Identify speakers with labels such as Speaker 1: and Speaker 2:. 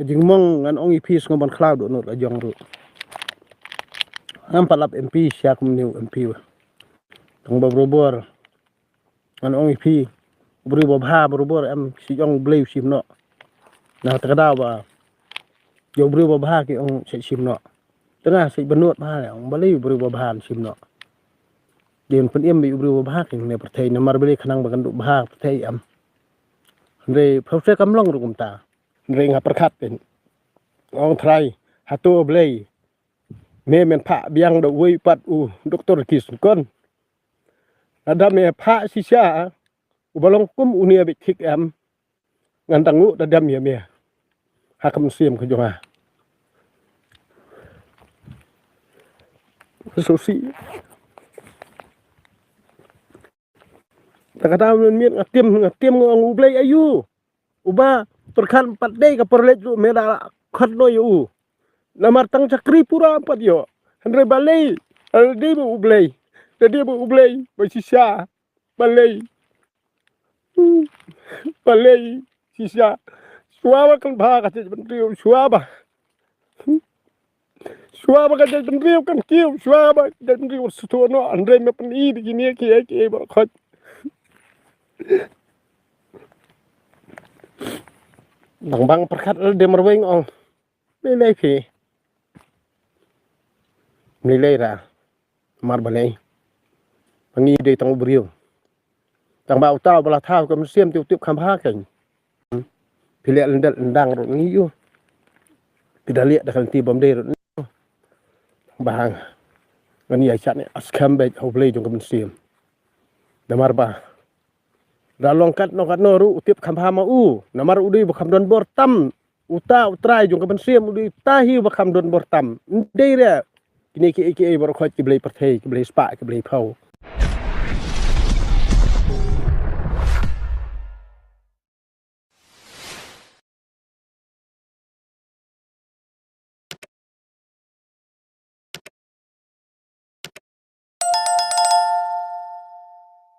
Speaker 1: จึงมองงันองอีพีสงบันคลาวดโนดยองรุam palap MP siya kum new MP tong babrobor an ong EP bri bobha babrobor am si ong bleu sim no na takada ba yo bri bobha ki ong se sim no tengah si benut ba le ong bali bri bobha sim no yen pen em bi bri bobha ki ne perthai na mar bali khanang bagan du bha perthai am re proses kamlong rukum ta re nga perkhat pen ong trai hatu blei me men pha biang do wei pat u doktor kis kon ada me pha sisa u balong kum unia bi thik am ngan tangu da dam ye me ha kam sim ko jonga so si ta kata men miet ngatim ngong u blei ayu u ba perkhan pat dei ka perlet me da khat no yu namar tang chakri pura pat yo andre balei aldi bu ublei tadi bu ublei ba sisa balei sisa suaba kan bha ka ben riu suaba ka ben riu kan kiu suaba ben riu sutono andre me pan i di ni ki ba khat bang perkat de marweng ong lei phi nilai ra mar balai pangi de tang briu tang ba tao bala thao kam siam tiu tiu kham ha kan pile ndang ro ngi yu pidali da kan ti bom de ro bang ngani ai chat ne askam be hoblei jong kam siam da mar ba da longkat no ru tip kham ha ma u namar udi ba kham don bor tam uta utrai jong kam siam udi tahi ba kham don bor tam de re kini ki bor khot ki blei perthei ki blei spa ki blei phau